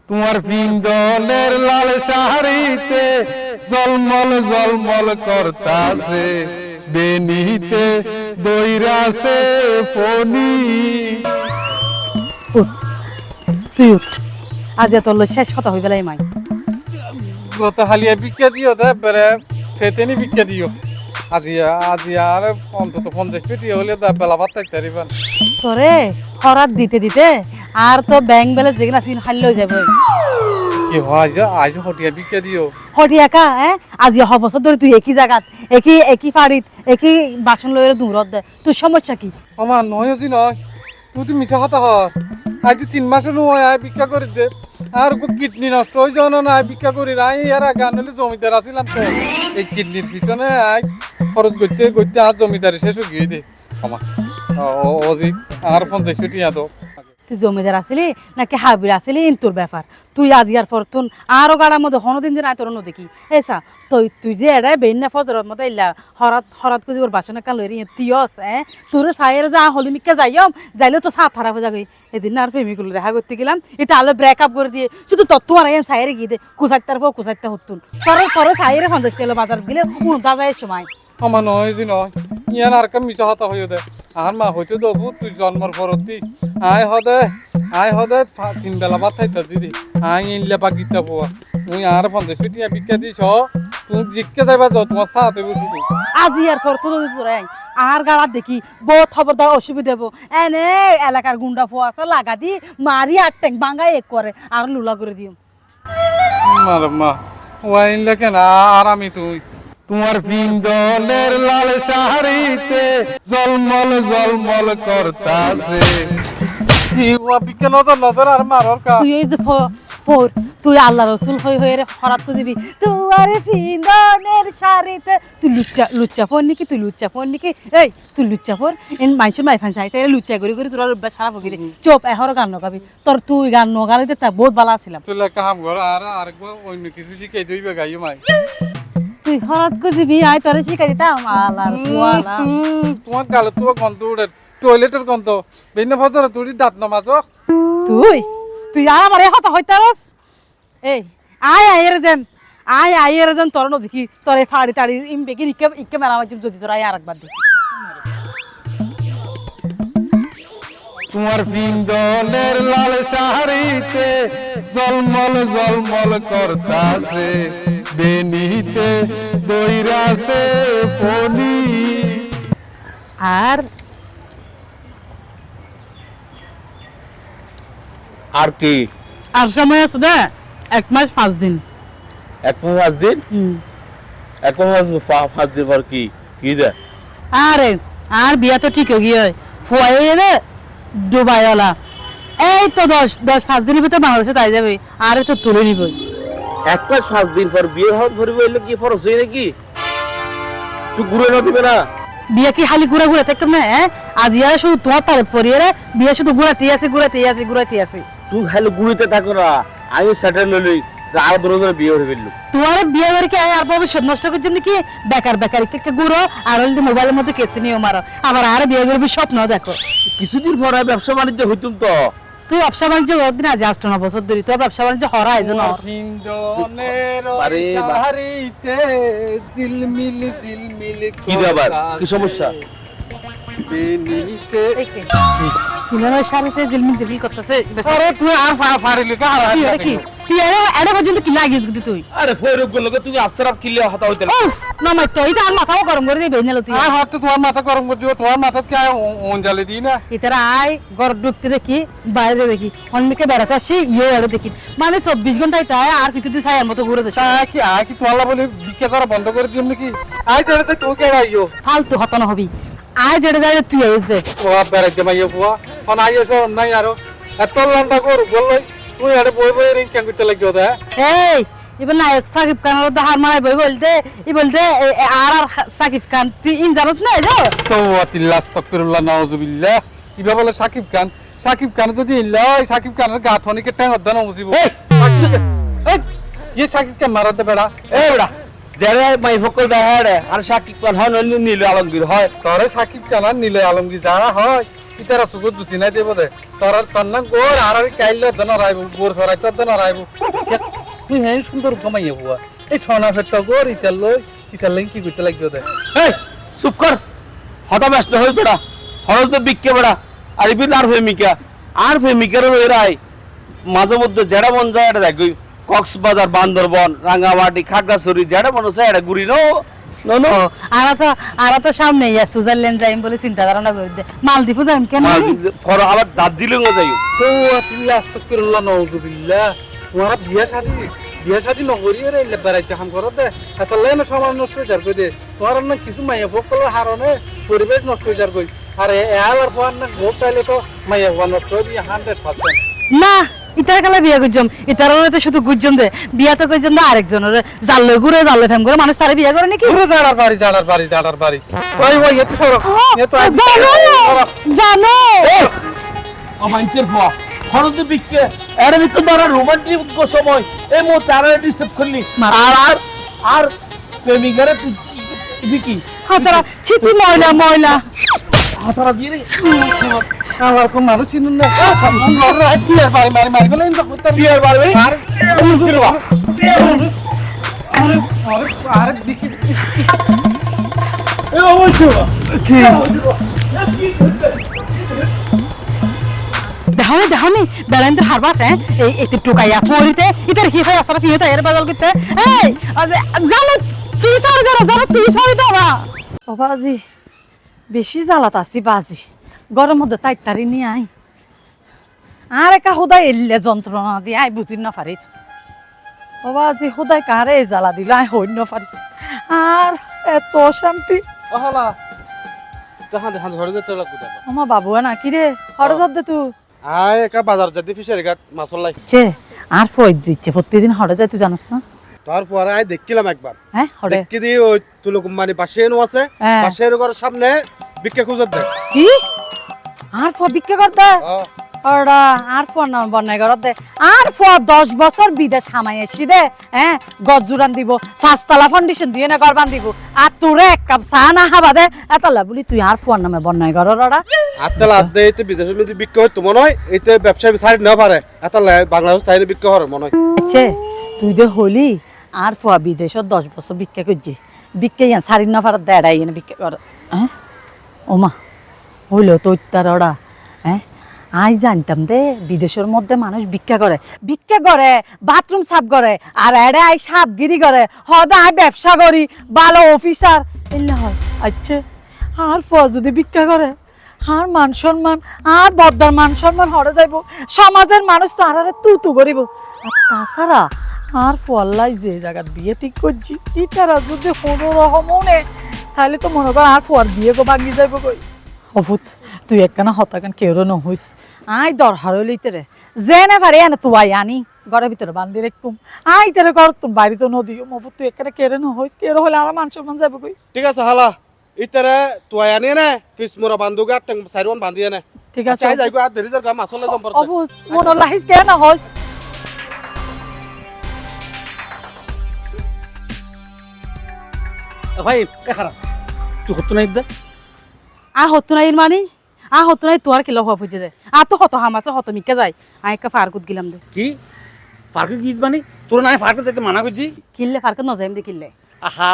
তোমার পিন্দলের লাল শাড়িতে জলমল জলমল করতাছে, বেনিতে দইরাছে ফনি। তুই উঠ, আজ এত শেষ কথা হয়ে গেলাই মাই। গত হালিয়া বিক্কা দিও তারপরে ফেতেনি বিক্কা দিও। আজি আর অন্তত 50 পেটি হলে বেলা ভাত থাকতে পারিবেন। তোরে খরাত দিতে দিতে আর তো ব্যাংক ব্যালেন্স যেখানে আছে হারিয়ে যাবে। কি হয় আজ হটিয়া বিক্কা দিও। হটি একা আজি বছর ধরে তুই একই জায়গাত একই ফাড়িত একই বাসন লইরে দূরত দে, তোর সমস্যা কি? আমার নয় আজি নয়, তুই মিশা কথা হয়। আজ 3 মাসের নয় আয় ভিক্ষা করে দে, আর কিডনি নষ্ট হয়ে যাও না ভিক্ষা করি নাই। আর আগে আনলে জমিদার আসিলাম তো, এই কিডনির পিছনে আয় খরচ করতে করতে আর জমিদারি শেষ হয়ে গিয়ে দে আমার অজি আর 50 কোটি তো। তুই জমিদার আসিলি নাকি হাবির আসিলি তোর ব্যাপার। তুই আজি আর ফরতুন আরো গাড়ার মধ্যে হনদিন যে নাই তোর দেখি এসা তুই যে এড়াই বেইনা ফজরত মতো ইল্লা হরাত কুজি ওর বাসনে কাল লইরি তিয়স তোর সাইয়ের যা হলিমিকা যাইম যাইলে তো সাত খারাপ হয়ে যাবে। এদিন আর প্রেমিকুলো দেখা করতে গেলাম, এটা আলো ব্রেকআপ করে দিয়ে শুধু তত্ত্ব আর সাইয়ের গিয়ে দে কুচাইতার পর কুচাইতে হতুন তোর সাইয়ের 50 টাকা বাজার দিলে উনটা যায় সময়। আমার নয় যে নয় ইয়ান আর কাম মিশা কথা হইও দে। আর মা হইতে দেবো তুই জন্মর পরত দি আয় হদে 3 বেলা ভাত খাইতে দিদি আয় ইনলে বাকিটা পোয়া তুই আর 50 কোটি ভিক্ষা দিছ। তুই জিজ্ঞে যাইবা তোমার সাথে বসে আজি আর ফরতুন আর গাড়াত দেখি বহুত খবরদার অসুবিধা দেবো এনে এলাকার গুন্ডা ফোয়া আছে লাগা দি মারি আর ট্যাঙ্ক ভাঙা এক করে আর লুলা করে দিও। মার মা ওয়াইনলে কেন আর আমি তুই তোমার পিন্দলের লাল শাড়িতে জলমল জলমল করতাছে। জিওয়া বিকেল নজর আর মারর কা তুই এই যে ফোর তুই আল্লাহ রসুল হয়ে রে হরাত খুঁজিবি তুয়ারে পিন্দলের শাড়িতে তুই লুচ্চা ফোন নাকি তুই লুচ্চা ফোন নাকি এই তুই লুচ্চা ফোন এন মাইসুর মাইফান চাইছে লুচ্চা করে করে তোর সারা বগিরে চোপ এহর গান নগাবি তোর তুই গান নগালিতে তা বহুত ভালো ছিলাম। তুই কাম কর আর আরেকবার অন্য কিছু শিখাই দিবি গাইও মাই। তুই হরাত খুঁজিবি আয় তোরে শিখাই দিতাম আল্লাহর ফুয়ালা। তোমার গালে তো গন্ধ উড়ে টয়লেটের গন্ধ বেনে ফজর তুই দাঁত নমাজ। তুই আর আমার কথা হইতারস এই আয় এর যেন তোর দেখি তোর ফাড়ি তাড়ি বেগিন ইকে মেলা মাঝে যদি তোর আয় আর একবার দে। তোমার পিন্দলের লাল শাড়িতে জলমল জলমল করতাছে, বেনিতে দইরাছে ফনি। আর কি আর সময় আছে না 1 মাস 5 দিন। 1 মাস 5 দিন? 1 মাস 5 দিন পর কি রে? আরে আর বিয়া তো ঠিক হয়ে গিয়ে ফুয়াই রে দুবাইওয়ালা এই তো 10-5 দিনের ভিতরে বাংলাদেশে তাই যাবে আর তো তুলে নিব। 1 মাস 5 দিন পর বিয়ে হন ধরবে এলো কি ফরজ হই নাকি? তুই ঘুরে না দিবে না বিয়া কি খালি ঘুরে থাকতাম না আজ ইয়ার শুধু তোমার তারত পরিয়ে রে বিয়া শুধু ঘুরাতে আছে। তুই খালি ঘুরিতে থাকো না, আমি সেটেল লই আর ধরে বিয়ে হয়ে ফেললু। তোমার বিয়ে করে কি আর ভবিষ্যৎ নষ্ট করার জন্য কি বেকার থেকে ঘুরো আর হলে মোবাইলের মধ্যে কেসে নিও মারো আবার আর বিয়ে করবি স্বপ্ন দেখো। কিছুদিন পর ব্যবসা বাণিজ্য হইতুম তো। তুই ব্যবসা বাণিজ্য করদিন আজ 8-9 বছর ধরে তোর ব্যবসা বাণিজ্য হরা এই জন্য কি ব্যাপার কি সমস্যা? শাড়িতে জিলমিল দিবি করতেছে তুই আর ফাড়িলি তুই এটা পর্যন্ত কি লাগিস তুই? আরে ফয়রুক গুলো তুমি আফসারাপ কিলে হতা হইতে না মাই তো এটা আর মাথাও গরম করে দিবে না তুই। আর হাত তোমার মাথা গরম করে দিও, তোমার মাথা কি অঞ্জালি দিই না। এটারা আয় ঘর ঢুকতে দেখি বাইরে দেখি অন্যকে বেড়াতে আসি আরে দেখি মানে 24 ঘন্টায় তাই আর কিছুদিন ছায়ার মতো ঘুরে দেখি কি তোলা বলে ভিক্ষা করা বন্ধ করে দিও নাকি? আয় যেটা তুই কে আইও ফালতু হতন হবি আয় যেটা যাই তুই আইছে ও বেড়াইতে মাইও বুয়া ফোন আইছো নাই আরো এত লন্ডা কর বললাই তুই আরে বই রিং কেন করতে লাগিও দা। এই এবার নায়ক সাকিব খানের হার মারাই বলতে আর সাকিব খান তুই ইন জানোস না তো আস্তাগফিরুল্লাহ নাউযুবিল্লাহ ইবা বলে সাকিব খান যদি লয় সাকিব খানের গা থনিকে ট্যাং অদ্দান মুসিব। এই সাকিব খান মারাতে বেড়া এ বেড়া যারা মাই ফকল দেখা রে আর সাকিব খান হয় নইলে নীল আলমগীর হয় তোরে সাকিব খান নীল আলমগীর যারা হয় ইতারা চুকুর দুটি নাই দেব দে তোর তোর না গোর আর কাইলে দেন রাইব গোর সরাই তোর দেন রাইব তুই হ্যাঁ সুন্দর কমাইয়া বুয়া এই সোনা ফেটটা গোর ইতার লই কি করতে লাগবে দে এই চুপ কর হতা ব্যস্ত হয়ে বেড়া হরজ তো বিক্কে বেড়া আর ইবিন আর প্রেমিকার এরাই মাঝে মধ্যে যেটা মন যায় এটা দেখি কক্সবাজার বান্দরবন রাঙ্গামাটি খাগড়াছড়ি যেটা মনে হচ্ছে এটা ঘুরি নো নো আর তো সামনে ইয়া সুইজারল্যান্ড যাইম বলে চিন্তা ধারণা করে দে মালদ্বীপও যাইম কেন আবার দার্জিলিংও যাই তো তুমি আস্তাগফিরুল্লাহ নাউযুবিল্লাহ তোমার বিয়া শাদি নগরিয়ে রে বেড়াইতে হাম করো দে এত লাইন সমাজ নষ্ট হয়ে যার কই দে তোমার না কিছু মাইয়া ফকলের হারনে পরিবেশ নষ্ট হয়ে যার কই আর এলার ফোন না গোপ চাইলে তো মাইয়া ফোন নষ্ট হবে 100%। না ইতার কালে বিয়া করছম ইতার তো শুধু গুজম দে বিয়া তো করছম না আরেকজনের জাল্লে ঘুরে ফেম করে মানুষ তারে বিয়া করে নাকি পুরো জাড়ার বাড়ি ওই এত সর এত জানো অমাইন্টের ফোয়া খরচ বিক্কে এটা বিক্কে ধরা রোমান্টিক সময় এই মো তারা ডিস্টার্ব করলি আর প্রেমিকারে তুই বিকি হাজারা ছিছি ময়লা হাসারা দিয়ে রে আমার কোন মানুষ চিনুন না মারি গেল ইন্দা করতে বিয়ার বাড়বে আর চিনবা আর দিকে এ অবশ্য কি দেখানি বেলাইন্দ্র হারবাট এই এতে টুকাইয়া ফরিতে ইতার কি হয় আসরা পিয়ে তাইরে বদল করতে এই জানো তুই সারি দাও ও বাজি বেশি জ্বালাত আছি বাজি গরম মধ্যে তাইতারি নিয়ে আই আর একা হোদাই এলে যন্ত্রণা দিয়ে আই বুঝি না পারি ও বাজি হোদাই কারে জ্বালা দিল আই হইন পারি আর এত শান্তি ওহলা দেখা ধরে যেতে লাগবে আমার বাবু না কি রে হরে যদ দে তুই আয় একা বাজার যেতে ফিশারি ঘাট মাছল লাই চে আর ফয় দিচ্ছে প্রতিদিন হরে যায় তুই জানিস না তারপরে আয় দেখিলাম একবার হ্যাঁ হরে দেখি দি ওই তুলকুম্মানি পাশে এনো আছে হ্যাঁ। পাশের ঘরের সামনে ভিক্ষা খুঁজত দেয় কি আর ফ বিক্রি করতে ওরা আর ফ না বন্যায় করত দে আর ফ 10 বছর বিদেশ হামাই এসি দে হ্যাঁ গজুরান দিব 5 তলা ফাউন্ডেশন দিয়ে না করবান দিব আর তোরে এক কাপ চা না খাবা দে এতলা বলি তুই আর ফ নামে বন্যায় করর ওরা আতলা আদে এতে বিদেশের মধ্যে বিক্রি হয় তো মনে হয় এতে ব্যবসা সাইড না পারে এতলা বাংলাদেশ তাইলে বিক্রি হয় মনে হয় আচ্ছা তুই দে হলি আর ফ বিদেশত 10 বছর বিক্রি করছি বিক্রি ইয়া সারি না পারে দেড়াই এনে বিক্রি কর হ্যাঁ ওমা হইলো তো তার ওরা হ্যাঁ আই জানতাম দে বিদেশের মধ্যে মানুষ ভিক্ষা করে বাথরুম সাফ করে আর এড়ে আই সাপগিরি করে হদা আই ব্যবসা করি ভালো অফিসার এলে হয় আচ্ছা আর যদি ভিক্ষা করে আর মান সম্মান আর বদ্দার মান সম্মান হরে যাইব সমাজের মানুষ তো আর তু করিব আর তাছাড়া আর ফল্লাই যে জায়গাত বিয়ে ঠিক করছি ইতারা যদি কোনো রকমও নে তাহলে তো মনে কর আর ফোয়ার বিয়ে গো ভাঙি যাইব কই অভূত তুই একখানা হতাকান কেউ নহইস আই দরহার হইলে রে যে না পারে এনে তুই আনি ঘরের ভিতরে বান্ধি রেখুম আই তেরে ঘর তোর বাড়ি তো নদীও মফুত তুই একখানা কেড়ে নহইস কেড়ে হলে আমার মান সম্মান যাবে কই ঠিক আছে হালা ইতারে তুই আনি না ফিস মোরা বান্ধুগা টং সাইরন বান্ধি না ঠিক আছে চাই যাইগো আর দেরি যার গা মাছলে জম পড়তে অভূত মন লাহিস কেন নহইস ভাই খারাপ তুই হতো না ইদা হতো না মানে হতো না তোর কিলো হওয়া ফুজে যায় তো হতো হামাছে হতো মিকে যায় একটা ফারকুত গিলাম দে কি ফারকে গিজ মানে তোর না ফারকে যাইতে মানা করছি কিনলে ফারকুত নজাইম দে কিনলে আহা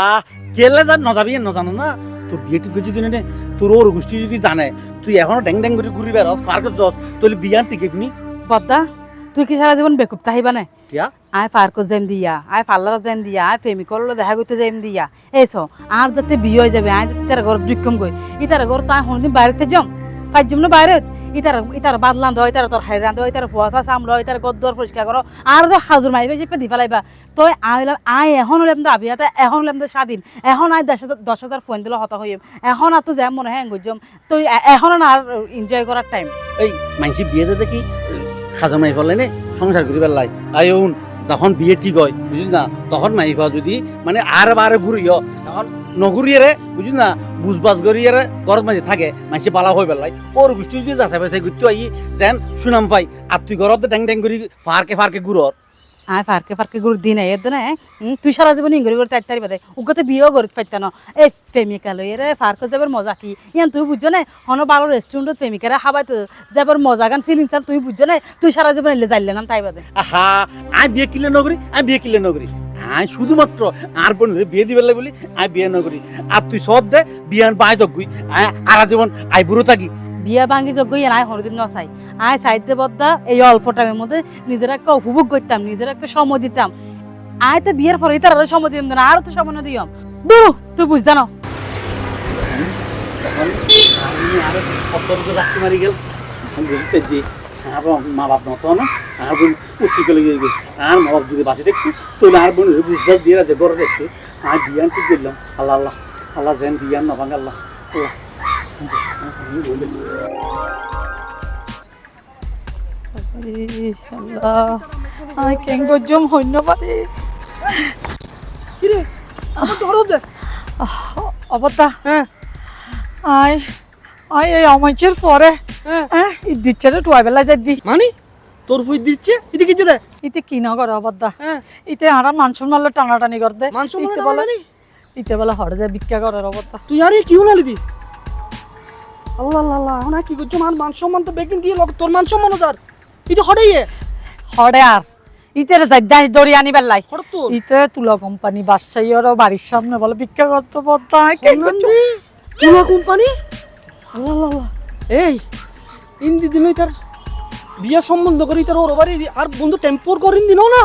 কেলে যা নজাবি নজানো না তোর বিয়ে ঠিক যদি নে তোর ওর গোষ্ঠী যদি জানে তুই এখনো ড্যাং ড্যাং করে ঘুরি বেড়াস ফারকে যস তোর বিয়ান টিকিট নি বদ্দা তুই কি সারা জীবন বেকুব তাহিবা না কিয়া আয় পার্কত যাইম দিয়া আয় পার্লারত যাইম দিয়া আয় প্রেমিকর দেখা করতে যাইম দিয়া এইছো আর যাতে বিয়ে হয়ে যাবে আয় যাতে তার ঘর দুঃখম গই ইতার ঘর তাই কোনদিন বাইরেতে যাম পাইজম না বাইরে ইতার বাদলান দয় ইতার তোর হাইরান দয় ইতার ফুয়াশা সামলো ইতার গদ্দর পরিষ্কার করো আর যে হাজুর মাইবে যে দি ফেলাইবা তো আয় এখন হলাম তো আবিয়াতে এখন হলাম তো স্বাধীন এখন আয় 10,000 ফোন দিলে হতা হইম এখন আর তো যাই মনে হ্যাঁ গজম তো এখন আর এনজয় করার টাইম এই মানসি বিয়েতে দেখি হাজর মাই ফেললে নে সংসার করি বেলাই আয়ুন যখন বিয়ে ঠিক হয় বুঝিস না তখন মাইফা যদি মানে আর বারে ঘুরিও তখন নঘুরিয়ে রে বুঝিস না বুঝবাজ করিয়ে রে ঘর মাঝে থাকে মাইসে পালা হয়ে বেলাই ওর গোষ্ঠী যদি যাচাই বাছাই করতে আই যেন সুনাম পাই আর তুই ঘরতে ড্যাং ড্যাং করি ফারকে ঘুরর আয় ফারকে ফারকে গুরু দিন এর দিনে তুই সারা জীবন ইঙ্গরি করে তাই বাদে উগতে বিয়েও করি পাইতাম না এই প্রেমিকা লই রে ফারকে যাবার মজা কি ইয়ান তুই বুঝছো না হন ভালো রেস্টুরেন্টত প্রেমিকারে খাবাই তো যাবার মজা গান ফিলিংস তুই বুঝছো না তুই সারা জীবন এলে যাইলে না তাই বাদে আহা আমি বিয়ে কিলে নগরী আমি বিয়ে কিলে নগরী আমি শুধুমাত্র আর বোন বিয়ে দিবে বলি আমি বিয়ে নগরী আর তুই সব দে বিয়ান বাই দগুই আর জীবন আই বুড়ো থাকি বিয়া ভাঙ্গি যোগ্য ইয়ে নাই হরদিন নসাই আয় সাইডে বদ্দা এই অল্প টাইমের মধ্যে নিজের একটা উপভোগ করতাম নিজের একটা সময় দিতাম আয় তো বিয়ের পরে তার আরো সময় দিতাম না আরো তো সময় না দিয়াম দূর তুই বুঝতা না আমি আর কত রাখতে মারি গেল আমি বলতে যে আর মা বাপ মতো না আর বোন উচ্চি গেলে গিয়ে আর মা বাপ যদি বাঁচে দেখতো তাহলে আর বোন বুঝবার দিয়ে আছে গড়ে দেখতো আমি বিয়ান ঠিক করলাম আল্লাহ আল্লাহ আল্লাহ যেন বিয়ান না ভাঙ আল্লাহ আল্লাহ আয় কেন গজম হইন পারে কিরে আমার তো হরদ দে অবতা হ্যাঁ আয় আয় এই আমাইচের পরে হ্যাঁ ই দিচ্ছে রে টুয়াই বেলা যাই দি মানে তোর ফুই দিচ্ছে এদিকে কি দে ইতে কি না করে অবদা হ্যাঁ ইতে আরা মানসুন মারলে টানাটানি কর দে মানসুন মারলে ইতে বলে টানাটানি? ইতে বলে হড় যায় ভিক্ষা করে অবদা তুই আরে কি হলালি দি আল্লাহ আল্লাহ আল্লাহ এখন আর কি করছো মান সম্মান তো বেকিন কি লোক তোর মান সম্মান তার ইতে হড়াইয়ে হড়ে আর ইতে যাই দাই দড়ি আনি বেলাই হড় তো ইতে তুলা কোম্পানি বাদশাহীরও বাড়ির সামনে বলে ভিক্ষা করতে বদ্দা কে করছো তুলা কোম্পানি আল্লাহ আল্লাহ আল্লাহ এই ইন্দি দিনই তার বিয়া সম্বন্ধ করি তার ওর বাড়ি আর বন্ধু টেম্পোর করিন দিনও না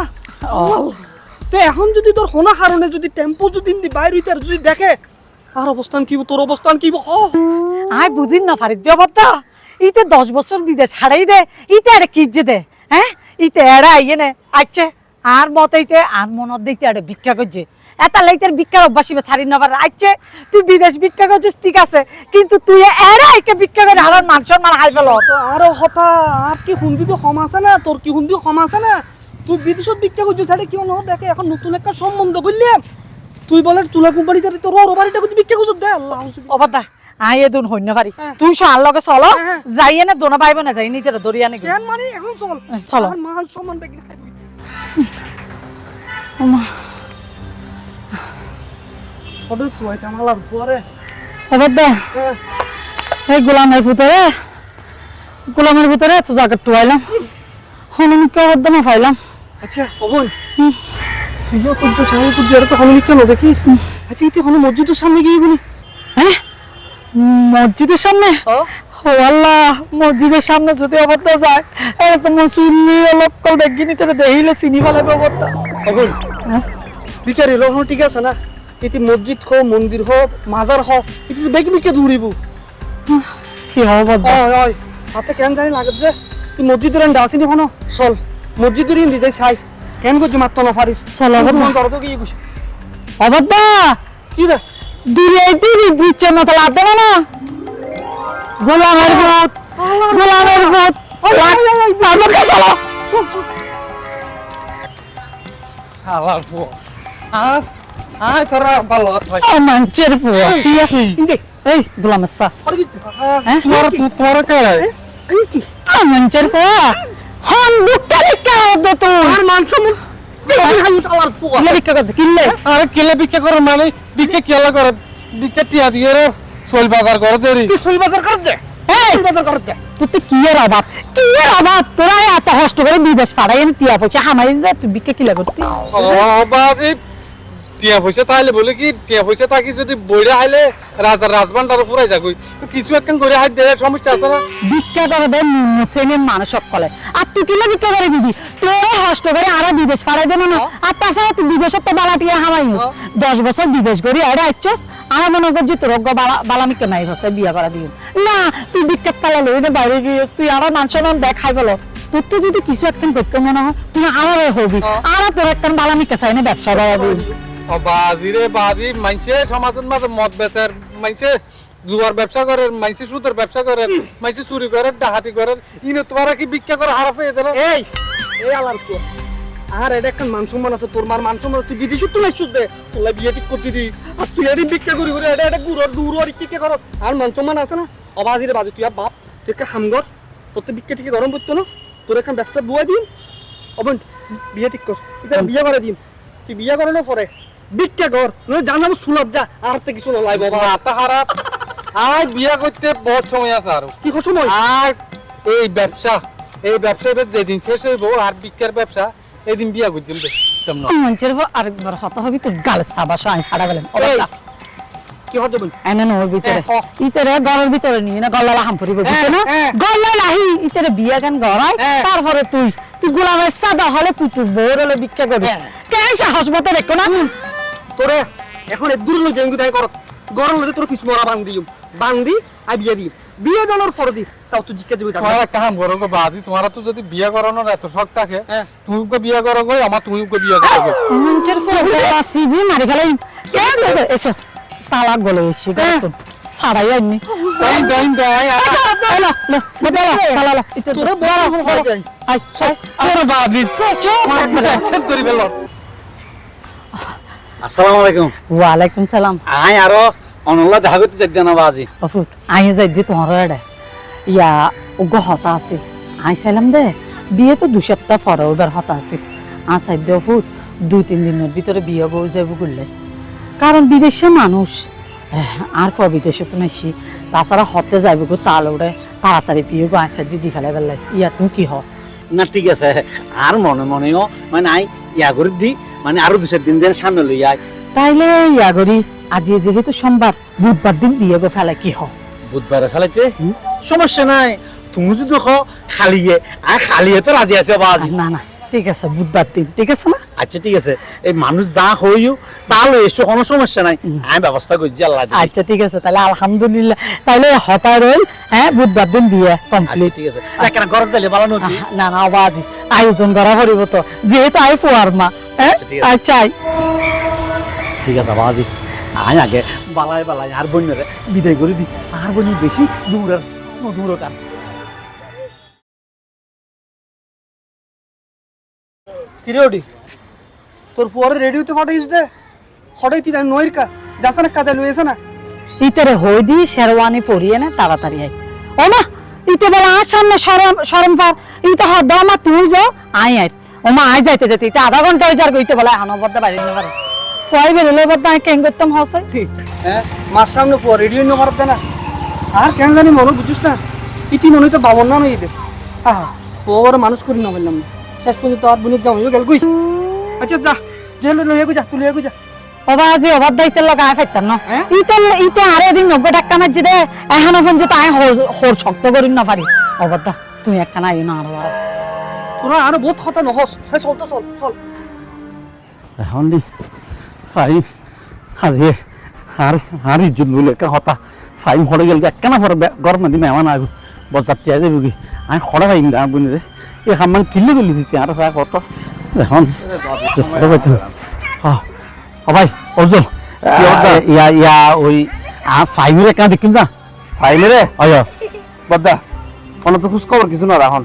আল্লাহ। তো এখন যদি তোর হোনা হারণে যদি টেম্পো যদি ইন্দি বাইরে তার যদি দেখে আর অবস্থান কি তোর অবস্থান কি আয় বুঝিন না ফারিদ দিও বদ্দা ইতে 10 বছর বিদেশ হারাই দে ইতে আরে কি যে দে হ্যাঁ ইতে এরা আইয়ে নে আচ্ছা আর মতেইতে আর মনত দেখতে আরে ভিক্ষা করছে এটা লাইতের ভিক্ষার অভ্যাসিবে ছাড়ি না পারে আচ্ছা তুই বিদেশ ভিক্ষা করছিস ঠিক আছে কিন্তু তুই এরা একে ভিক্ষা করে হারার মান সম্মান হাই ফেল তো আরো হতা আর কি হুন্দি তো কম আছে না তোর কি হুন্দি কম আছে না তুই বিদেশত ভিক্ষা করছিস ছাড়ে কি হলো দেখে এখন নতুন একটা সম্বন্ধ করলাম তুই বলে তুলা কোম্পানিতে তোর ওর বাড়িটা কিন্তু ভিক্ষা করছিস দে আল্লাহ অবাদা আই এ দুন হইন পারি হ্যাঁ। তুই সো আল্লাহকে চলো হ্যাঁ, হ্যাঁ। যাইয়ে না দোনা পাইবে না যাই নিতে দরিয়া নাকি কেন মানে এখন চল চলো। আর মান সম্মান বেকিন খাইবি সদর তুই কামালার পরে অবাদা হ্যাঁ এই গোলামের ভিতরে তো জায়গা টুয়াইলাম হনুমি কে অবাদা না পাইলাম আচ্ছা অবন তুইও করছো সাহেব করছো এটা তো হলো কেন দেখিস আচ্ছা ইতি হলো মসজিদের সামনে গিয়ে গুনি হ্যাঁ মসজিদের সামনে ও আল্লাহ মসজিদের সামনে যদি অবস্থা যায় এটা তো মুসল্লি লোকল দেখিনি তোরা দেখিলে চিনি ফেলাবে অবস্থা অবন বিকারি লোক ঠিক আছে না ইতি মসজিদ হো মন্দির হো মাজার হো ইতি তো বেগি বিকে দৌড়িব কি হবে বদ্দা ওই ওই হাতে কেন জানি লাগে যে তুই মসজিদের এন্ড আসিনি হনো চল মসজিদের ইন্দি যাই সাই কেন করছি মাত্র না পারিস চল অবদ্দা ধরো তো গিয়ে গুছি অবদ্দা কি রে দূরে আইতে দিচ্ছে মতো লাগবে না গোলামের ভূত গোলামের ভূত আমাকে চলো হালার ফু আর আয় তোরা ভালো ভাই মাঞ্চের ফুয়া ইন্দি এই গোলামের সা আরে কি হ্যাঁ তোরা কে এই কি মাঞ্চের ফুয়া হন বুকটা ভিক্ষা হবে তো আর মান সম্মান হাইস আলার ফুয়া কিলে ভিক্ষা করতে কিলে আরে কেলে ভিক্ষা করে মানে ভিক্ষা কেলা করে ভিক্ষা টিয়া দিয়ে রে সোল বাজার করে দেরি তুই সুই বাজার কর দে এই সুই বাজার কর দে তুই কি এর অভাব তোরা এত কষ্ট করে বিদেশ পাড়াই আমি টিয়া পয়সা হামাই দে তুই ভিক্ষা কিলা করতে ও বাজি টিয়া পয়সা তাইলে বলে কি টিয়া পয়সা থাকি যদি বইরা আইলে রাজবান্ডার পুরাই যাকই তো কিছু একখান করে হাই দে সমস্যা আছে না ভিক্ষা করে দেয় নিম্ন শ্রেণীর মানুষ সকলে আর তুই কিলা ভিক্ষা করে দিবি তোরা কষ্ট করে আরো বিদেশ পাড়াই দেবে না আর তাছাড়া তুই বিদেশত তো বালা টিয়া হামাই 10 বছর বিদেশ করি আর আইছস আমার মনে করছি তোর বালামি কে নাই হচ্ছে বিয়া করা দিও না তুই ভিক্ষা পালা লই বাইরে গিয়েছ তুই আবার মানুষ দেখ খাই ফেলো তোর তো যদি কিছু একখান করতে মনে হয় তুই আরো হবি আর তোর একখান বালামি কে চাই না ব্যবসা বাড়াবি ও বাজি রে বাজি মাইনছে সমাজের মাঝে মদ বেচার মাইনছে জুয়ার ব্যবসা করে মাইনছে সুদের ব্যবসা করে মাইনছে চুরি করে ডাহাতি করে ইনো তোমারা কি ভিক্ষা করে হারা পেয়ে দিল এই এই আলার ফুয়া আর এটা একটা মান সম্মান আছে তোর মার মান সম্মান তুই বিদেশে তো নাই দে তোলা বিয়ে ঠিক করতে দি আর তুই এদিন ভিক্ষা করি করে এটা গুড়র দূর আর কি কর আর মান সম্মান আছে না অবাজি রে বাজি তুই আর বাপ তুই একটা হামগর তোর তো ভিক্ষা টিকে গরম পড়তো না তোর একটা ব্যবসা বুয়া দিন অবন বিয়ে ঠিক কর এটা বিয়ে করে দিম তুই বিয়ে করানোর পরে ভিক্ষা কর নয় জানাবো সুলভ যা আর তো কিছু নয় বাবা মাথা খারাপ আয় বিয়া করতে বহুত সময় আছে আরো কি সময় আর এই ব্যবসা এবার যেদিন শেষ হইব আর ভিক্ষার ব্যবসা এদিন বিয়া করছিলাম তেমন মঞ্চের আরেকবার হত হবি তোর গাল সাবাস আমি ফাড়া গেলাম কি হতে বল এনে নোর ভিতরে হ্যাঁ, ইতরে ঘরের ভিতরে নিয়ে না গল্লা হাম ফুরিব বুঝছ না হ্যাঁ। গল্লা নাহি ইতরে বিয়া গান গড়াই হ্যাঁ। তারপরে তুই গোলামের সাদা হলে তুই বউর হলে ভিক্ষা করবি কেন সাহস মতো দেখো না তোরে এখন এ দূর লই যাইঙ্গু তাই কর গরম লগে তোর ফিসমরা বান্ধি আই বিয়ে দি বিয়ে দলর পর দি তাও তুই জিজ্ঞাসা যাবে তোমার একটা কাম করো গো বাজি তোমার তো যদি বিয়া করানোর এত শখ থাকে হ্যাঁ। তুমি ওকে বিয়া করো গো আমার তুমি ওকে বিয়া করো গো মঞ্চের ফোটা সিবি মারি ফেলাই কেন এসো তালাক গলে এসে গেল সারাই আইনি ডাইন বাজি অ্যাকসেপ্ট করি ফেলো আসসালামু আলাইকুম ওয়ালাইকুম সালাম আই আরো অনল্লা দেখা করতে চাই না বাজি অফুত আই যাই দি তোমার এডে ইয়া উগ্র হতা আছে আই চাইলাম দে বিয়ে তো 2 সপ্তাহ পরে ওবার হতা আছে আ সাইড দে অফুত 2-3 দিনের ভিতরে বিয়ে বউ যাব গুললে কারণ বিদেশে মানুষ আর ফর বিদেশে তো নাইছি তাছাড়া হতে যাইব গো তাল ওড়ে তাড়াতাড়ি বিয়ে গো আইসা দি ফেলাই ফেলাই ইয়া তুমি কি হ না ঠিক আছে আর মনে মনেও মানে আই ইয়া করে দি মানে আরো 2 দিন যেন সামনে লই আই তাইলে ইয়া করি আজি যেহেতু সোমবার বুধবার দিন বিয়ে গো ফেলাই কি হ বুধবারে ফেলাইতে সমস্যা নাই তুমি যদি খালিয়ে আর খালিয়ে তো রাজি আছে বাজি না না ঠিক আছে বুধবার দিন ঠিক আছে না আচ্ছা ঠিক আছে এই মানুষ যা হইও তাহলে এসো কোনো সমস্যা নাই আমি ব্যবস্থা করছি আল্লাহ দিলে। আচ্ছা ঠিক আছে তাহলে আলহামদুলিল্লাহ তাহলে হতা রইল হ্যাঁ বুধবার দিন বিয়ে আচ্ছা কমপ্লিট ঠিক আছে কেন ঘর যাইলে ভালো নদী না না বাজি আয়োজন করা হরিব তো যেহেতু আই ফোয়ার মা হ্যাঁ আচ্ছা, ঠিক আছে। আচ্ছা ঠিক আছে বাজি আই আগে বালাই বালাই আর বন্যরে বিদায় করে দি আর বনি বেশি দূর কান কিরে ওডি তোর ফুয়ারে রেডি হতে পাঠাইছ দে হঠাৎ তুই নইর কা যাস না কাদা লইছ না ইতারে হই দি শেরওয়ানি পরিয়ে না তাড়াতাড়ি আই ও মা ইতে বলা আর সামনে শরম পার ইতে হ দামা তুই যা আই আই ও মা আই যাইতে যেতে ইতে আধা ঘন্টা হই যার কইতে বলা হানো বদ্দা বাইরে না পারে ফয় বেরলে বদ্দা কেন করতাম হসে হ্যাঁ মার সামনে ফুয়া রেডি হইন মারত না আর কেন জানি মনে বুঝিস না ইতি মনে তো বাবন না নই দে হ্যাঁ ওর মানুষ করি না বললাম না শেষ পর্যন্ত আর বুনি যাও গেল কই আচ্ছা যা জেলে লইয়া গো যা তুই লইয়া গো যা বাবা আজি অবাদ দাইতে লাগা আই ফাইতাম না হ্যাঁ? ইতে আরে দিন 90 টাকা মাঝে দে এখানে পর্যন্ত আই হোর শক্ত করি না পারি অবাদ তুই একখানা আই না আর তোরা আর বহুত কথা নহস সে চল তো চল চল এখন দি ফাইম আজি আর ইজ্জত বলে একটা হতা ফাইম হরে গেল একখানা পরে গরম দি মেহমান আইব বজারটি আই যাবি আমি হরে ফাইম দা বুনি রে এই হামান কিল্লে গলি দিতে আর ফা কত এখন ভাই অর্জুন ইয়া ওই ফাইমের একটা দেখিম না ফাইমেরে অয় বদ্দা অনেক তো খোঁজ খবর কিছু না এখন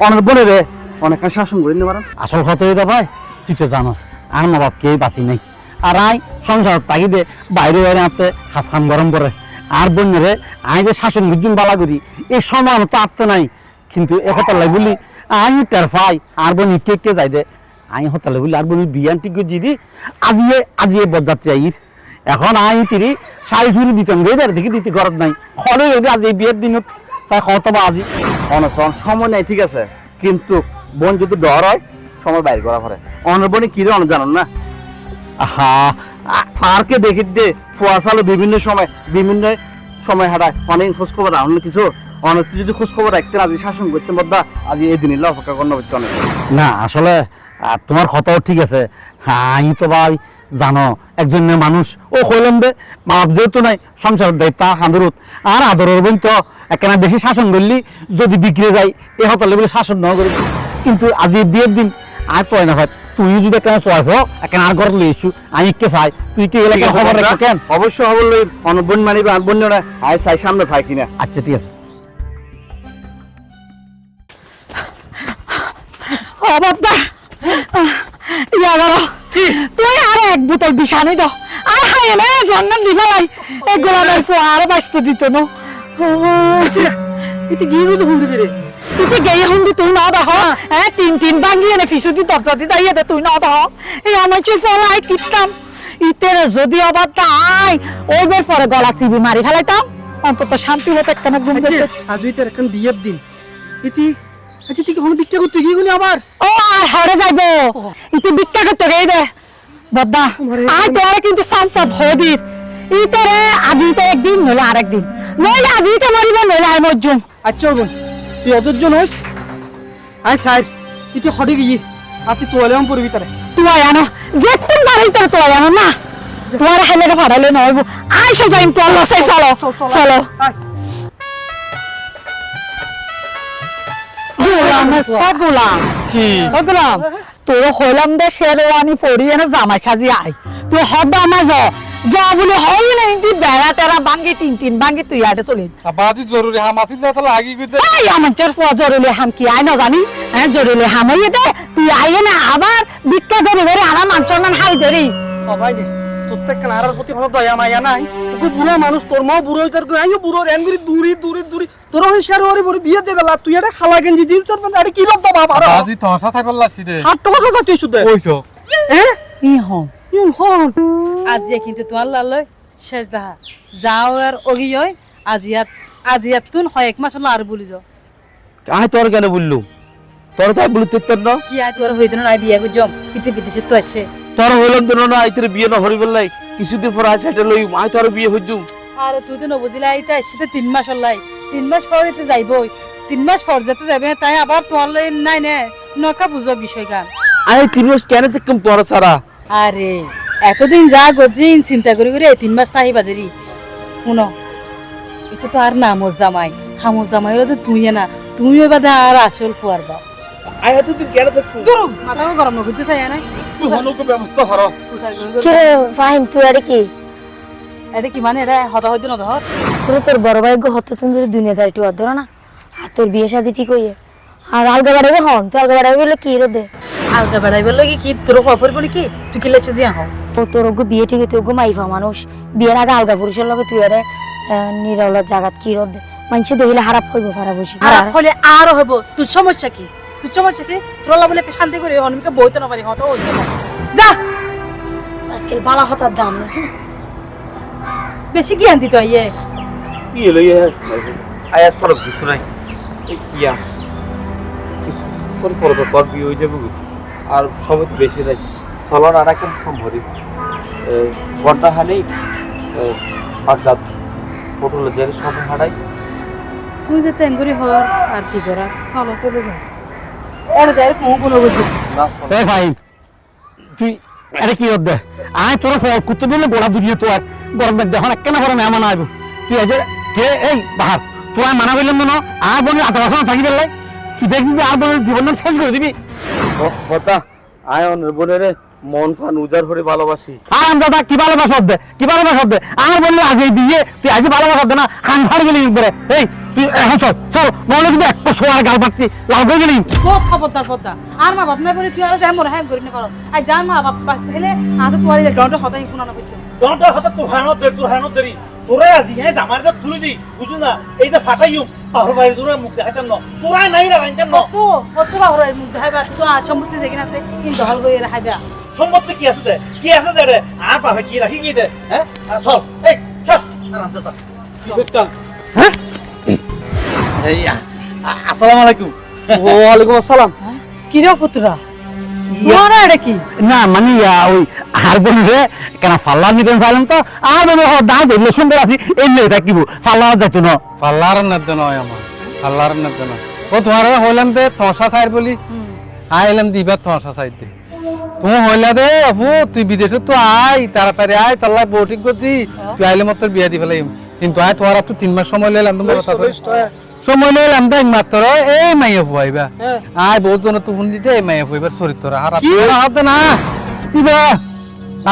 অনেক বলে রে অনেক শাসন করে নিতে পারেন আসল কথা এটা ভাই তুই তো জানোস আর মা বাপ কেউ বাঁচি নাই আর আই সংসার তাকি দে বাইরে বাইরে আনতে হাসান গরম করে আর বন্যরে আই যে শাসন গুজুন বালা করি এই সমান তো আত্ম নাই কিন্তু একথা লাই বলি আই টের পাই আর বনি কে যাই দে আই হতালে বলি আর বলি বিয়ান ঠিক জিদি আজিয়ে বরযাত্রী আইর এখন আই তিরি সাই চুরি দিতাম রে দেখি দিতে ঘরত নাই খড়ে আজ এই বিয়ের দিনত তাই খতবা আজি অনশন সময় নাই ঠিক আছে কিন্তু বোন যদি ডর হয় সময় বাইর করা পরে অনবনে কি রে জানেন না আহা ফারকে দেখি দে ফুয়াশালো বিভিন্ন সময় হারায় অনেক খোঁজ খবর রাখুন কিছু অনেক যদি খোঁজ খবর রাখতে আজ শাসন করতে বদ্দা আজ এই দিন অপেক্ষা করতে হচ্ছে অনেক না আসলে তোমার কথাও ঠিক আছে হ্যাঁ আমি তো ভাই জানো একজন মানুষ ও কইলাম দে বাপ যেহেতু নাই সংসার দায়িত্ব হাঁদরত আর আদরের বোন তো একখানা বেশি শাসন করলি যদি বিক্রি যায় এ হতালে বলে শাসন ন করি কিন্তু আজি বিয়ের দিন আর তো না হয় তুই যদি একটা চয়েছ একখানা আর ঘর লই এসু আমি কে চাই তুই কি এলাকা খবর রাখো কেন অবশ্যই খবর লই অনবন মানিবে আর বন্য না আই চাই সামনে পাই কিনা আচ্ছা ঠিক আছে অবাদা ইয়া বাবা তুই আর এক বোতল বিষানি দাও আর হাই না জন্ম দিবাই এই গোলামের ফোয়ারে বাঁচতে দিত না ইতি গিয়ে তো হুন্দি রে তুই ইতি গেই হুন্দি তুই না দেখ হ্যাঁ তিন বাঙ্গি এনে ফিসুদি দরজা দি দাইয়ে দে তুই না দেখ এই আমার চে ফলাই কিতাম ইতের যদি আবার তাই ওইবার পরে গলা চিবি মারি ফেলাইতাম অন্তত শান্তি হতো একটা ঘুম করতে আজ ইতার এখন বিয়ের দিন ইতি আচ্ছা তুই কখনো ভিক্ষা করতে গিয়ে গুনি আবার ও আর হরে যাইবো ইতি ভিক্ষা করতে গেই দে বদ্দা আই তোরে কিন্তু সামসাব হদির ইতরে আদিতে একদিন নইলে আরেকদিন নইলে আদিতে মরিব নইলে আর মজ্জুম আচ্ছা বোন তুই অযোগ্য নইস আয় সাহেব ইতি হটে গিয়ে আপনি তোয়ালেম পড়বি তারে তুই আনো যেতে পারি তোর তুই আনো না তোমার হেলে ফাড়ালে নইব আইসো যাইম তো আল্লাহ সেই চলো চলো গোলাম সাগুলাম কি গোলাম তোর হইলাম দে শেরওয়ানি পরি এনে জামাই সাজি আই তুই হদ আমাজ যা বলে হই না ইন্দি বেড়া তেরা বাঙ্গি তিন বাঙ্গি তুই আটে চলি আবাদি জরুরি হাম আছিল না তাহলে আগি গইতে এই আমার চর ফো জরুরি হাম কি আই না জানি হ্যাঁ জরুরি হামাইয়ে দে তুই আইয়ে না আবার ভিক্ষা করে করে আনা মানচমান হাই ধরি সবাই দে প্রত্যেক কানার প্রতি হলো দয়া মায়া নাই ওকে বুড়ো মানুষ তোর মাও বুড়ো হইতার করে আইও বুড়ো রেন করে দূরি তোর ওই শেয়ার হরে বড় বিয়ে দে বেলা তুই এটা খালা গেঞ্জি দিম তোর মানে আরে কি লদ বাবা আজি তহসা থাইবার লাসি দে হাত তো কথা তুই শুধু কইছো হ্যাঁ ই হন ইউন হন আজি কিন্তু তোমার লালয় শেষ দেখা যাও আর অগি হয় আজিয়াত তুন হয় এক মাস হলো আর বলি যাও আয় তোর কেন বললু তোর তাই বলতে না কি আয় তোর হইতো না বিয়া করছম ইতি বিদেশে তো আসে তোর হইলাম তো না আইতে বিয়ে না হরি বললাই কিছুদিন পর আয় সেটা লই আয় তোর বিয়ে হইজুম আর তুই তো নবুঝিলা আইতা আসতে 3 মাস হলাই 3 মাস পর এতে যাইবই 3 মাস পর যেতে যাবে তাই আবার তোমার লই নাই নে নকা বুঝো বিষয় গান আয় 3 মাস কেন থেকে তোর সারা আরে এতদিন যা গজিন চিন্তা করি করে 3 মাস তাই বাদেরি শুনো এটা তো আর নামজ জামাই হামজ জামাই হলো তো তুই না তুমিও বাদে আর আসল ফুয়ার বা আয় এতদিন কেন থেকে দূর মাথা গরম না বুঝছো চাই না তুই হনুকে ব্যবস্থা করো কে ফাহিম তুই আরে কি এটা কি মানে এটা হতা হইতো না ধর তোর বড় ভাই গো হত তুমি দুনিয়াদার একটু অধর না আর তোর বিয়ে শাদী ঠিক হইয়ে আর আলগা বাড়াবে হন তুই আলগা বাড়াবে বলে কি রোদে আলগা বেড়াই বললো কি তোর খবর বলি কি তুই কি লেছে জিয়া হও ও তোর ওগো বিয়ে ঠিক হইতে ওগো মাইফা মানুষ বিয়ের আগে আলগা পুরুষের লগে তুই আরে নিরলার জাগাত কি রোদে মানুষে দেখিলে খারাপ হইব পারা বসি আর হলে আরো হবো তোর সমস্যা কি তোর বলে একটা শান্তি করে হনমিকে বইতে না পারি হতো হইতো না যা আজকাল বালা হতার দাম নাকি বেশি জ্ঞান দিত ইয়ে কি হলো আয় আর তোর কিছু নাই এই কিয়া কিছু কোন পর তোর বিয়ে হয়ে যাবে আর সবাই তো বেশি নাই চলন আর একদম সম্ভব ঘন্টা হানেই পাঁচটা হোটেলে যে সময় হারাই তুই যে তেঙ্গুরি হর আর কি করা চলো চলে যা এর যাই কোনো বুঝি না ভাই তুই আরে কি হচ্ছে আয় তোরা সব কুত্তে বলে গোড়া দুনিয়া তো আর গরম দেখুন কেন করে মেহমান আইব তুই আজ কে এই বাহার তোরা মানা করলাম না আর বলে আধা বছর থাকি পেলাই তুই দেখবি আর বলে জীবন শেষ করে দিবি কথা আয় বোনের মন প্রাণ উজাড় করে ভালোবাসি আর আমরা কি ভালোবাসা হবে আর বললে আজ এই বিয়ে তুই আজ ভালোবাসা হবে না খান ফাড় গেলি একবারে এই তুই এখন চল চল নইলে কিন্তু একটা সোয়ার গাল পাতি লাভ হয়ে গেলি বহুত খবরদার আর মা বাপ না বলে তুই আর যাই মরে হ্যাঁ করি না করো আর যা মা বাপ পাস হলে আর তো তোর গাঁটে হতাই কোনা না করতে দনটা হঠাৎ তুহানো দেরি তোরা আজি হ্যাঁ জামার যা তুলি দি বুঝু না এই যে ফাটাইও পাহর বাইরে তোরা মুখ দেখাইতাম না তোরা নাই রাখাইতাম না কত বাহরের মুখ দেখাইবা তো সম্পত্তি যেখানে আছে কিন্তু হল করে রাখাইবা সম্পত্তি কি আছে দে আর পাবে কি রাখি কি দে হ্যাঁ চল এই চল আরাম দে তো হ্যাঁ এই আসসালামু আলাইকুম ওয়ালাইকুম আসসালাম কি রে পুত্রা তোমার এটা কি না মানে ওই আর বলবে কেন ফাল্লা নিবেন চাইলাম তো আর বলবে দা দেখলে সুন্দর আছি এমনি থাকিব ফাল্লা যাইতো না পাল্লার নাদ্য নয় আমার পাল্লার নাদ্য নয় ও তোমার হইলাম দে তসা চাই বলি আইলাম দিবা তসা চাইতে তুমি হইলা দে আপু তুই বিদেশে তো আয় তাড়াতাড়ি আয় তাল্লা বোটিং করছি তুই আইলে মত বিয়া দি ফেলাই কিন্তু আয় তোমার তো 3 মাস সময় লইলাম তোমার কথা সময় লইলাম দেখ মাত্র এই মাইয়া ফুয়াইবা আয় বহুত জন তো ফোন দিতে এই মাইয়া ফুয়াইবা চরিত্র হারাপ হাত না দিবা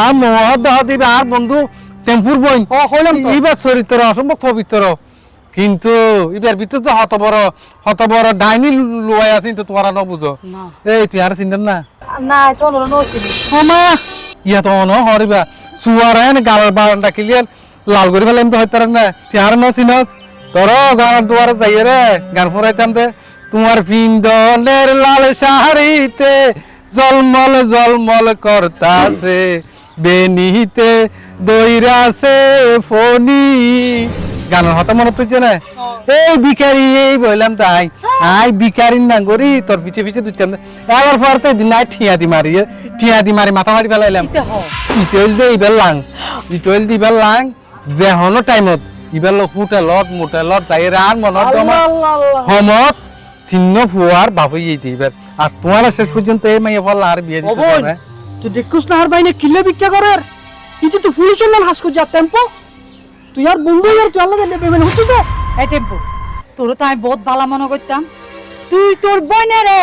আর মহৎ দেহ দিবে আর বন্ধু টেম্পুর বই হইলাম এইবার চরিত্র অসম্ভব পবিত্র কিন্তু এবার ভিতর তো হত বড় ডাইনি লুয়াই আছে তো তোমার ন বুঝো এই তুই আর চিন্তা না না তো নছিল মামা ইয়া তো ন হরিবা সুয়ারায়ন গাল বারান্ডা ক্লিয়ার লাল করে ফেলাম তো হইতার না তুই আর ন চিনস তোর গান দুয়ারে যাইয়ে রে গান ফুরাইতাম দে তোমার পিন্দনের লাল শাড়িতে জলমল জলমল করতাছে বেনিতে দইরাছে ফনি গানের হতা মনে তুইছে না এই ভিখারি এই বললাম তাই আই ভিখারির না গরি তোর পিছে পিছে দুইটাম এবার পরতে দিন আই ঠিয়া দি মারি মাথা মারি ফেলাইলাম ইতল দে ইবেল লাং ইতল দি ইবেল লাং যে হনো টাইমত ইবেল হোটেলত যাই রান মনত তোমার হমত তিন্ন ফুয়ার বাপই এইতে ইবেল আর তোমার শেষ পর্যন্ত এই মাইয়া ফল আর বিয়ে দিতে অবন, না তুই দেখুস না আর বাইনে কিলে ভিক্ষা করার ইতি তো ফুল সম্মান হাস কর যা টেম্পো তুই আর বন্ধু আর তুই আল্লাহ দেবে মানে হচ্ছে তো এই টেম্পু তোর তো আমি বহুত ভালো মনে করতাম তুই তোর বোনেরে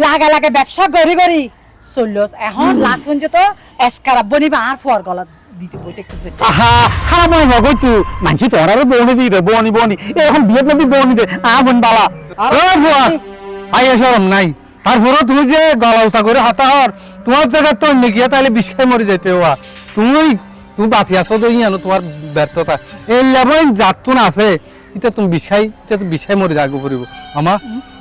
লাগা লাগা ব্যবসা গড়ি গড়ি চললস এখন লাস্ট পর্যন্ত এসকারা বনিবা আর ফুয়ার গলা দিতে বই দেখতেছে আহা খারাপ হয় না কইতু মানছি তোর আরো বনি দি রে বনি এখন বিয়ে নবী বনি দে বোন বালা ও ফুয়া আইয়া শরম নাই তারপরে তুমি যে গলা উঁচা করে হাতা হর তোমার জায়গা তো অন্য গিয়া তাহলে বিষ খাই মরে যাইতে হওয়া তুমি বাঁচি আছো তো ইয়ানো তোমার ব্যর্থতা এই লেবন জাতুন আছে এটা তুমি বিষাই মরে যাগো পড়িব আমা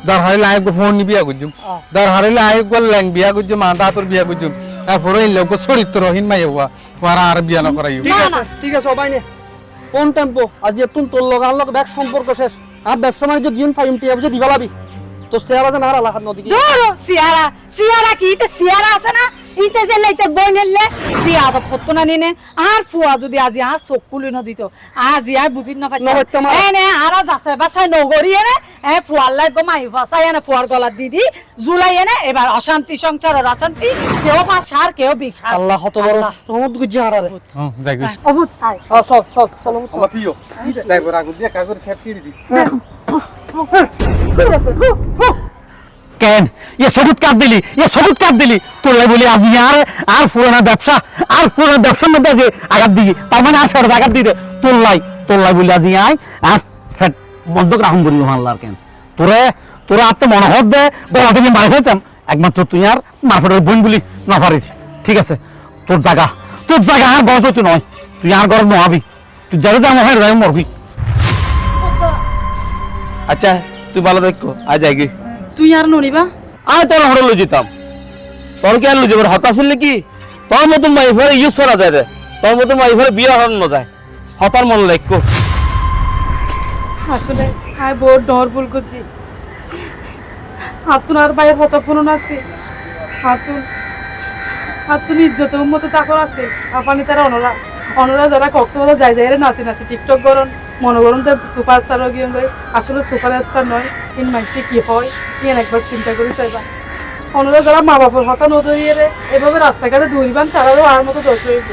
দর হারিলে আয় ফোন নি বিয়া করছুম দর হারিলে আয় ল্যাং বিয়া করছুম মা দাঁতর বিয়া করছুম তারপরে এই লোক চরিত্রহীন মাই হওয়া তোমার আর বিয়া না করাইও ঠিক আছে বাইনে কোন টেম্পো আজ এতুন তোর লগ আর লগ ব্যাগ সম্পর্ক শেষ আর ব্যবসা বাণিজ্য দিন ফাইম টিয়া বুঝে দিবা লাবি তো চেহারা যেন আর আলাহাত নদী দূর সিয়ারা কি ইতে সিয়ারা আছে না ইতে যে লাইতে বইনেলে বিয়া আদব করতো না নিনে আর ফুয়া যদি আজি আর চোখ কুলি ন দিত আজি আর বুঝিন না নগরতাম আর। এনে আর যাচ্ছে বাসায় নগরি এনে ফুয়ার লাগবো মাই ফাসাই এনে ফুয়ার গলা দিদি জুলাই এনে এবার অশান্তি সংসারের অশান্তি কেউ ফাঁসার কেউ বিশাল আল্লাহ হত বড় তোমার দুকে জিহারা রে যাই অবুত আয় সব চলো আমার প্রিয় যাইবার আগুন দিয়া কাগজ ছেড়ে ছিড়ি দি কেন সবুজ কাট দিলি তোর বলি আজি আর পুরোনো ব্যবসার মধ্যে যে আঘাত দিবি তার মানে আর সরকার আঘাত দিতে তোর লাই বলি আজি আয় আর ফেট বন্ধক রাখুন বলি মাল্লার কেন তোরে আর তো মনে হত দে গলা থেকে মারি ফেলতাম একমাত্র তুই আর মারফেটের বোন বলি না পারিস ঠিক আছে তোর জায়গা আর গত তুই নয় তুই আর গরম নহাবি তুই যাতে আমার হয় রায় মরবি আচ্ছা তুই ভালো দেখো আজ যাই গে তুই আর ননিবা আমি তোর হোটেল লই যেতাম তোর কি আর লই যাবার হতা ছিল কি তোর মতন মাইফারে ইউজ করা যায় রে তোর মতন মাইফারে বিয়ে হরানো যায় হতার মন লাইকো আসলে আয় বহুত ডর ভুল করছি হাতুন আর বাইরের হতা ফোন আছে হাতুন ইজ্জত মতো তাকর আছে আপানি তারা অনরা যারা কক্সবাজার যাই নাচি টিকটক করন মনে করুন তো সুপারস্টার গিয়ে গই আসলে সুপারস্টার নয় ইন মানসি কি হয় ইয়েন একবার চিন্তা করে চাইবা অনরা যারা মা বাবার হতা নদরিয়ে এভাবে রাস্তাঘাটে দৌড়িবান তারাও আর মতো দোষ হইব